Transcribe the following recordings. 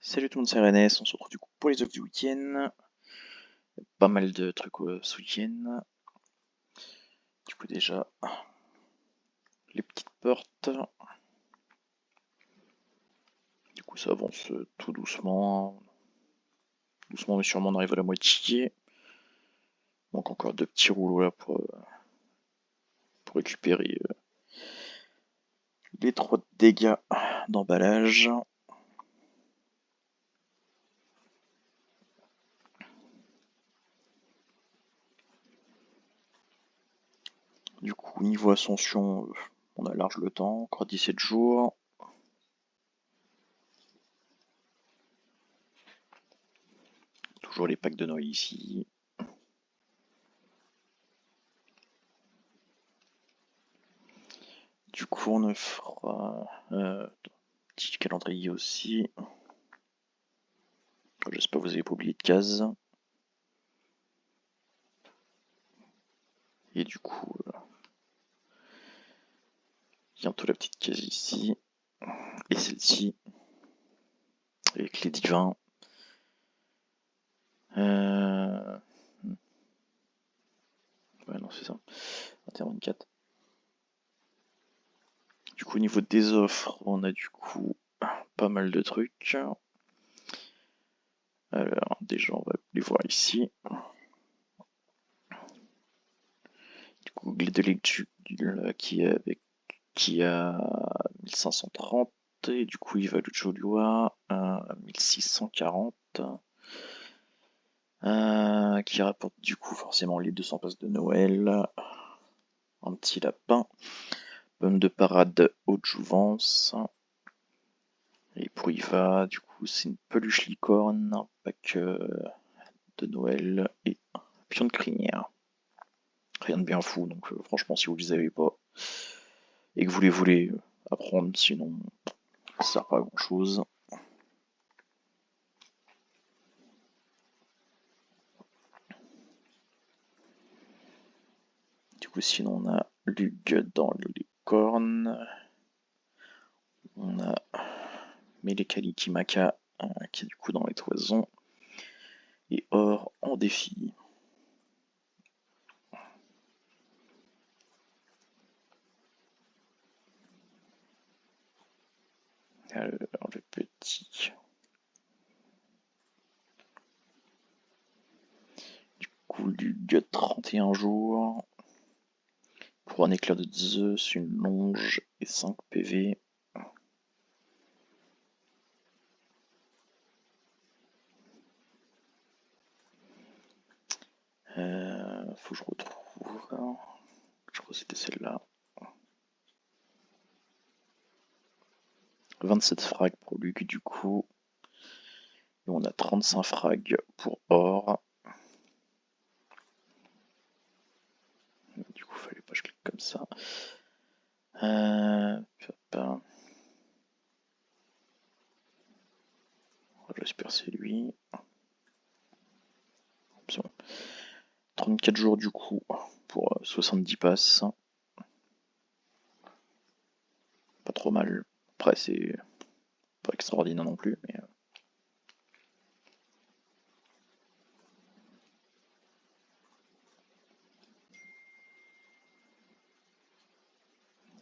Salut tout le monde, c'est Rennes, on se retrouve du coup pour les offres du week-end. Pas mal de trucs ce week-end. Du coup déjà, les petites portes. Du coup ça avance tout doucement. Doucement mais sûrement on arrive à la moitié. Donc encore deux petits rouleaux là pour récupérer les 3 dégâts d'emballage. Du coup niveau ascension, on a large le temps, encore 17 jours. Toujours les packs de Noël ici. Du coup on fera petit calendrier aussi. J'espère que vous avez pas oublié de case. Et du coup, bientôt la petite case ici. Et celle-ci. Avec les divins. Ouais, non, c'est ça. 21-24. Du coup, au niveau des offres, on a du coup pas mal de trucs. Alors, déjà, on va les voir ici. Du coup, Glé de lecture qui a 1530. Et du coup, il va le Jolua à 1640. Qui rapporte du coup forcément les 200 passes de Noël. Un petit lapin. Pomme de parade haute jouvence. Et pour Iva, du coup, c'est une peluche licorne, un pack de Noël et un pion de crinière. Rien de bien fou, donc franchement, si vous les avez pas et que vous les voulez apprendre, sinon ça sert pas à grand chose. Du coup, sinon, on a Lug dans les cornes. On a Melekali Kimaka qui est du coup dans les toisons. Et Or en défi. Alors le petit. Du coup, Lug 31 jours. Pour un éclair de Zeus, une longe et 5 PV. Faut que je retrouve. Je crois que c'était celle-là. 27 frags pour Luc du coup. Et on a 35 frags pour Or. Du coup, fallait pas que je clique comme ça. J'espère c'est lui. Bon. 34 jours du coup pour 70 passes. Pas trop mal. Après, c'est pas extraordinaire non plus, mais.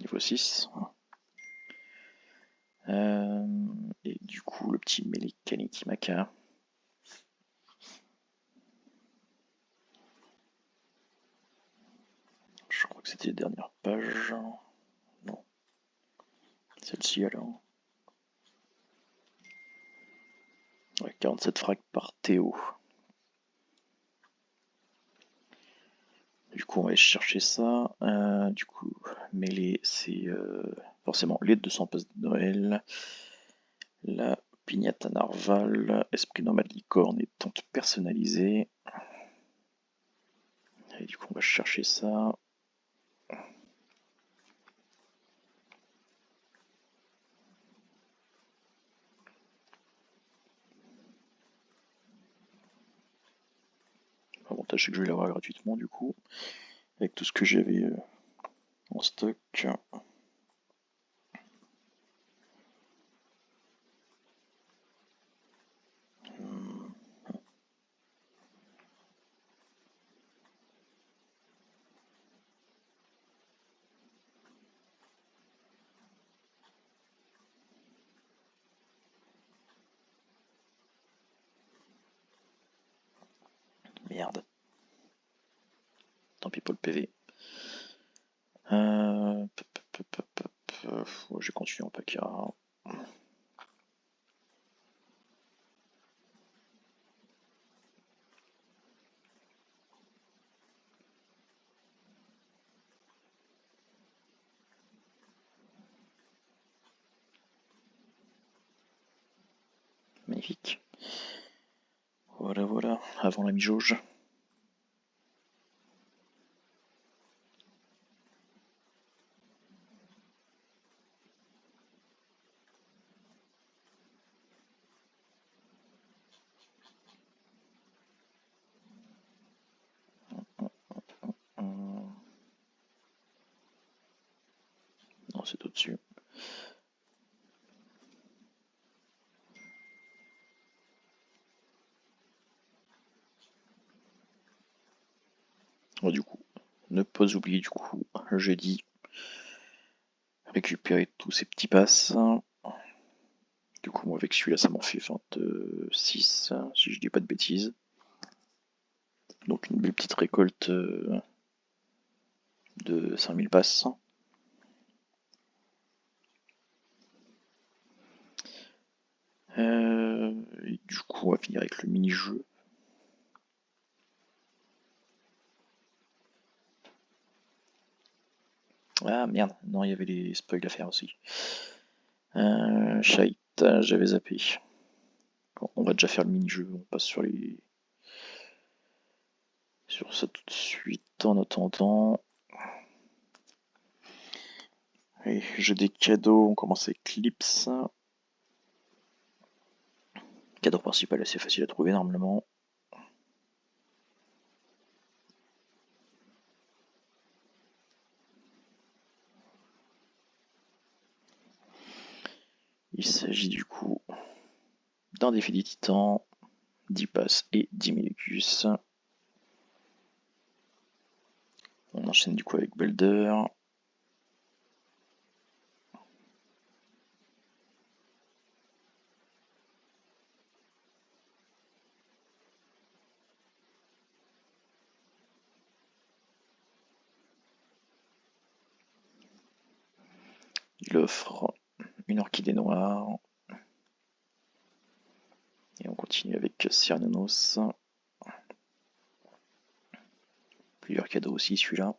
Niveau 6. Et du coup, le petit Melekali Kimaka. Je crois que c'était les dernières pages. Non. Celle-ci alors. Ouais, 47 frags par Théo. Du coup, on va aller chercher ça. Du coup, mêlée, c'est forcément les 200 passes de Noël. La pignata narval, esprit nomade licorne et tente personnalisée. Et du coup, on va chercher ça. L'avantage, c'est que je vais l'avoir gratuitement, du coup, avec tout ce que j'avais en stock. merde. Tant pis pour le PV. J'ai continué en Pacara. Magnifique. Voilà, avant la mi-jauge. Non, c'est au-dessus. Du coup, ne pas oublier du coup, jeudi, récupérer tous ces petits passes. Du coup, moi avec celui-là, ça m'en fait 26, si je dis pas de bêtises. Donc une belle petite récolte de 5000 passes. Et du coup, on va finir avec le mini-jeu. Ah merde, non, il y avait les spoils à faire aussi. Shite, j'avais zappé. Bon, on va déjà faire le mini-jeu, on passe sur ça tout de suite en attendant. Allez, j'ai des cadeaux, on commence avec Clips. Cadeau principal assez facile à trouver normalement. Il s'agit du coup d'un défi des titans, 10 passes et 10 Milicus. On enchaîne du coup avec Builder. Il offre une orchidée noire. Et on continue avec Cyranonos. Plusieurs cadeaux aussi celui-là.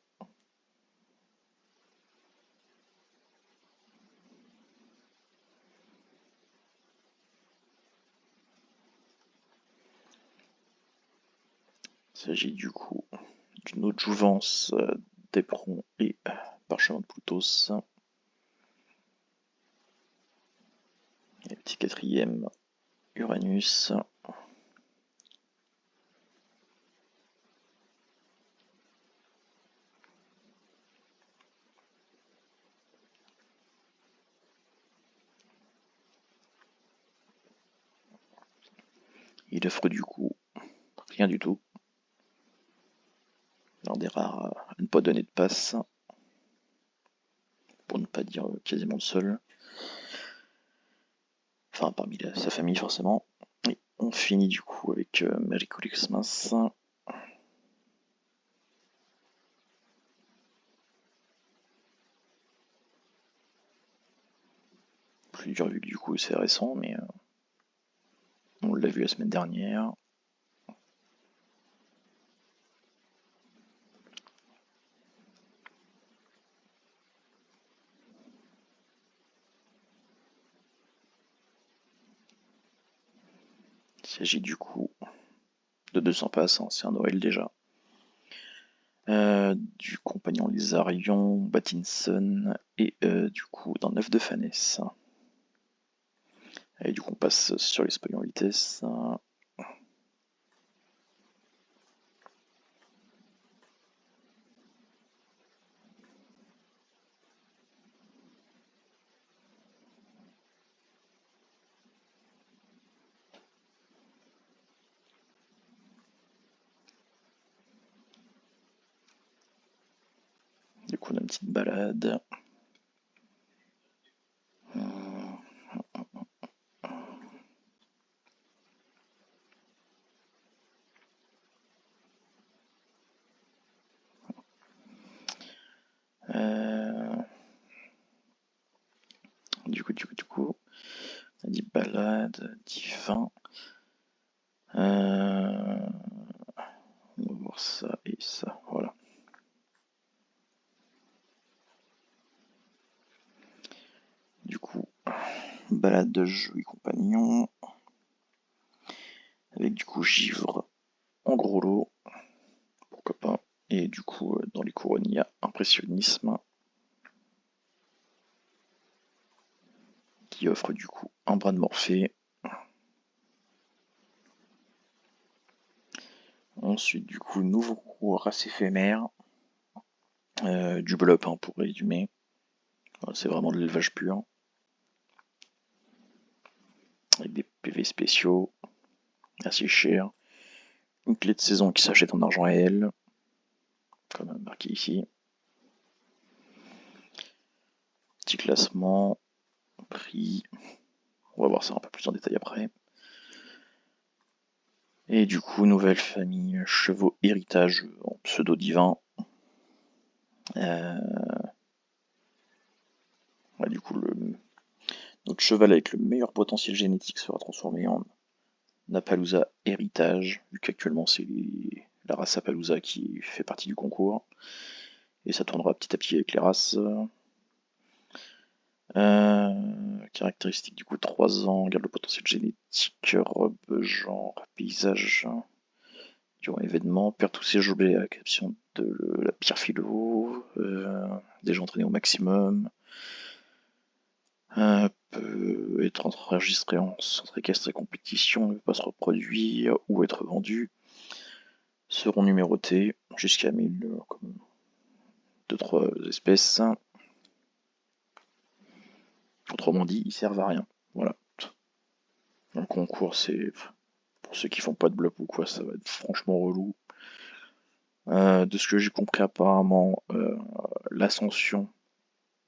Il s'agit du coup d'une autre jouvence d'Éperon et Parchemin de Plutos. Et le petit quatrième, Uranus. Il offre du coup rien du tout. L'un des rares à ne pas donner de passe. Pour ne pas dire quasiment le seul. Enfin, parmi sa famille forcément. Et on finit du coup avec Merry Christmas. Plusieurs vues du coup c'est récent, mais on l'a vu la semaine dernière. Il s'agit du coup de 200 passes, c'est un Noël déjà. Du compagnon Lizarion, Batinson et du coup d'un œuf de Fanès. Et du coup on passe sur les spoils en vitesse. Du coup on a une petite balade. On a dit balade, divin. On va voir ça et ça, voilà. Du coup, balade de jeu et compagnon. Avec du coup givre en gros lot. Pourquoi pas. Et du coup, dans les couronnes, il y a impressionnisme. Qui offre du coup un bras de Morphée. Ensuite, du coup, nouveau concours race éphémère. Du blop hein, pour résumer. C'est vraiment de l'élevage pur. Avec des PV spéciaux. Assez chers. Une clé de saison qui s'achète en argent réel. Comme marqué ici. Petit classement. Prix. On va voir ça un peu plus en détail après. Et du coup, nouvelle famille chevaux héritage en pseudo divin. Du coup, notre cheval avec le meilleur potentiel génétique sera transformé en Appaloosa héritage, vu qu'actuellement c'est la race Appaloosa qui fait partie du concours. Et ça tournera petit à petit avec les races. Caractéristiques du coup 3 ans, garde le potentiel génétique, robe, genre, paysage, durant événement, perd tous ses objets à la caption de la pierre philo, déjà entraîné au maximum, peut être enregistré en centre équestre et compétition, ne peut pas se reproduire ou être vendu, seront numérotés jusqu'à 1000 comme 2-3 espèces. Autrement dit, ils servent à rien. Voilà. Le concours, c'est pour ceux qui font pas de bloc ou quoi, ça va être franchement relou. De ce que j'ai compris apparemment, l'ascension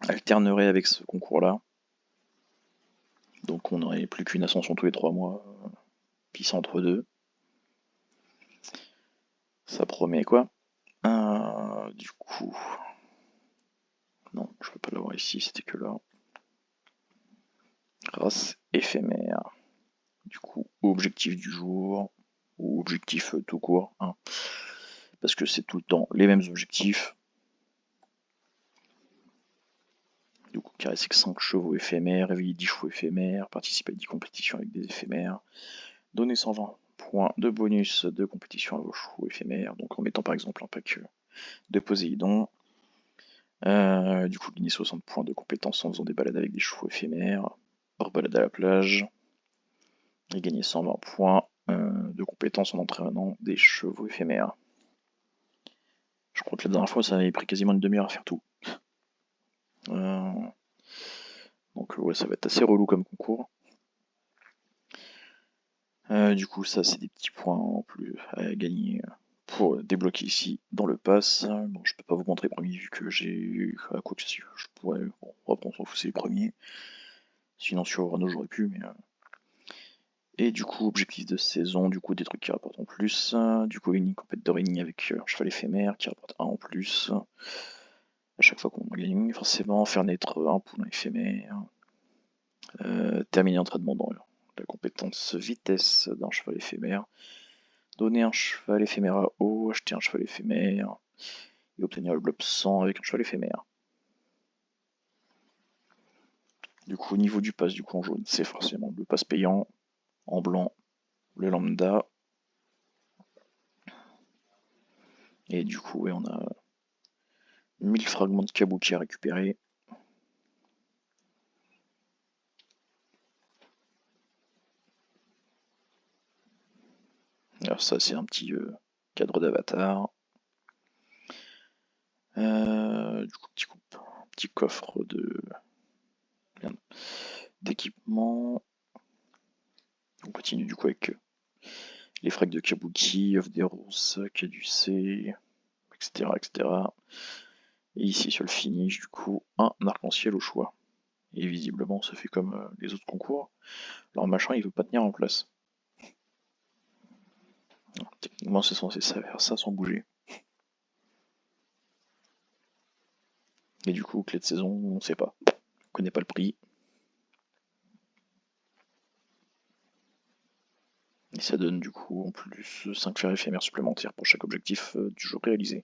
alternerait avec ce concours-là. Donc on n'aurait plus qu'une ascension tous les 3 mois, puis c'est entre deux. Ça promet quoi. Du coup... Non, je peux pas l'avoir ici, c'était que là. Race éphémère. Du coup, objectif du jour, ou objectif tout court, hein, parce que c'est tout le temps les mêmes objectifs. Du coup, caresser que 5 chevaux éphémères, réveiller 10 chevaux éphémères, participer à 10 compétitions avec des éphémères, donner 120 points de bonus de compétition à vos chevaux éphémères, donc en mettant par exemple un pack de Poséidon. Du coup, gagner 60 points de compétences en faisant des balades avec des chevaux éphémères, hors balade à la plage, et gagner 120 points de compétences en entraînant des chevaux éphémères. Je crois que la dernière fois, ça avait pris quasiment une demi-heure à faire tout. Donc ouais, ça va être assez relou comme concours. Du coup, ça, c'est des petits points en plus à gagner pour débloquer ici dans le pass. Bon, je peux pas vous montrer les premiers vu que j'ai eu quoi que je pourrais. Bon, après, on s'en fout, c'est les premiers. Sinon, sur Rano, j'aurais pu, mais. Et du coup, objectif de saison, du coup, des trucs qui rapportent en plus. Du coup, une compète de ring avec un cheval éphémère qui rapporte 1 en plus. À chaque fois qu'on gagne, forcément, faire naître un poulain éphémère. Terminer l'entraînement dans la compétence vitesse d'un cheval éphémère. Donner un cheval éphémère à eau, acheter un cheval éphémère et obtenir le blob 100 avec un cheval éphémère. Du coup, au niveau du pass, du coup en jaune, c'est forcément le pass payant. En blanc, le lambda. Et du coup, ouais, on a 1000 fragments de kabuki à récupérer. Alors ça, c'est un petit cadre d'avatar. Du coup, petit coffre d'équipement. On continue du coup avec les frags de kabuki, œuf des roses, caducée, etc., etc. Et ici sur le finish, du coup, un arc-en-ciel au choix. Et visiblement, ça fait comme les autres concours. Alors machin, il veut pas tenir en place. Alors, techniquement, c'est censé faire ça sans bouger. Et du coup, clé de saison, on sait pas. On connaît pas le prix. Et ça donne du coup en plus 5 fers éphémères supplémentaires pour chaque objectif du jeu réalisé.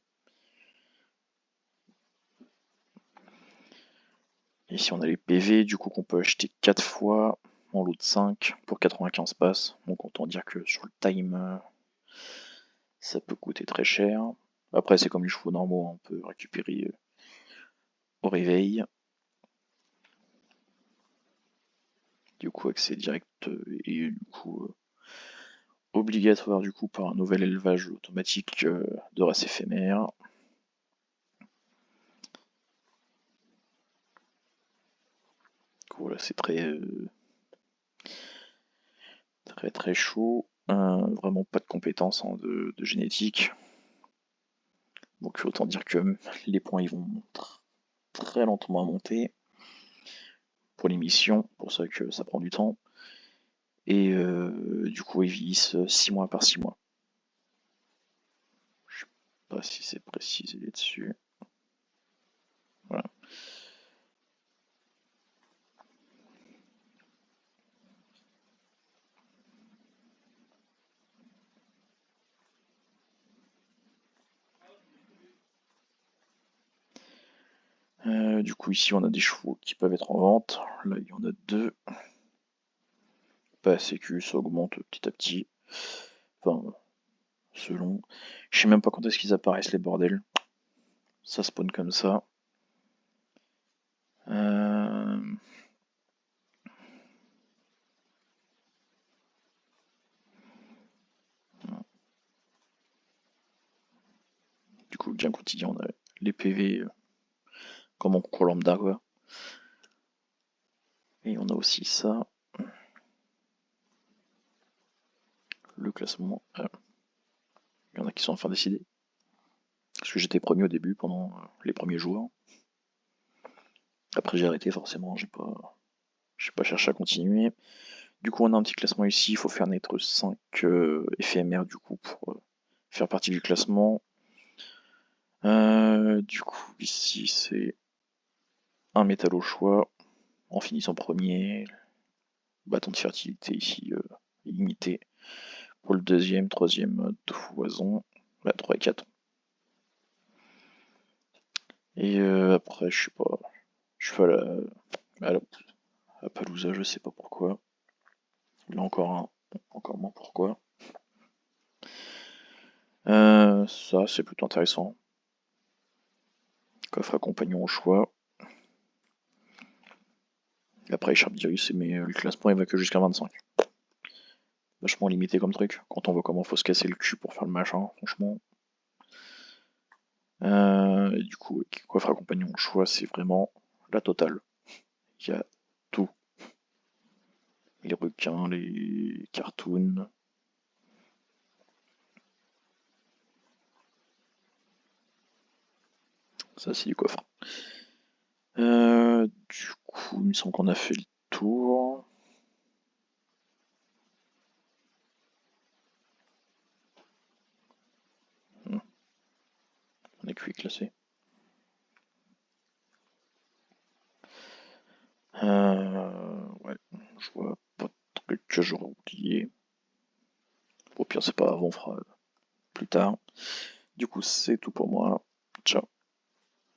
Ici on a les PV du coup qu'on peut acheter 4 fois en lot de 5 pour 95 passes. Donc autant dire que sur le time ça peut coûter très cher. Après c'est comme les chevaux normaux, on peut récupérer au réveil. Du coup accès direct et du coup obligatoire du coup par un nouvel élevage automatique de race éphémère. Voilà, c'est très chaud. Vraiment pas de compétences de génétique. Donc autant dire que les points ils vont très lentement à monter pour les missions, pour ça que ça prend du temps. Et du coup ils vieillissent 6 mois par 6 mois. Je sais pas si c'est précisé là-dessus. Voilà. Du coup ici on a des chevaux qui peuvent être en vente. Là il y en a 2. Pas sécu, ça augmente petit à petit. Enfin, selon. Je sais même pas quand est-ce qu'ils apparaissent les bordels. Ça spawn comme ça. Euh, Du coup, bien quotidien, on a les PV comme en concours lambda, quoi. Et on a aussi ça, le classement. Il y en a qui sont enfin décidés. Parce que j'étais premier au début pendant les premiers jours. Après j'ai arrêté forcément, j'ai pas cherché à continuer. Du coup on a un petit classement ici, il faut faire naître 5 éphémères du coup pour faire partie du classement. Du coup ici c'est un métal au choix, en finissant premier, bâton de fertilité ici illimité. Pour le deuxième, troisième, toison, là 3 et 4. Et après je sais pas, je fais à Palouza, je sais pas pourquoi. Là encore un, encore moins pourquoi. Ça c'est plutôt intéressant. Coffre à compagnon au choix. Après écharpe d'Iris, mais le classement il va que jusqu'à 25. Vachement limité comme truc, quand on voit comment faut se casser le cul pour faire le machin, franchement. Et du coup, coffre à compagnon au choix, c'est vraiment la totale. Il y a tout. Les requins, les cartoons. Ça c'est du coffre. Du coup, il me semble qu'on a fait le tour. On est cuit classé. Ouais, je vois pas de truc que j'aurais oublié. Au pire, c'est pas grave, on fera plus tard. Du coup, c'est tout pour moi. Ciao.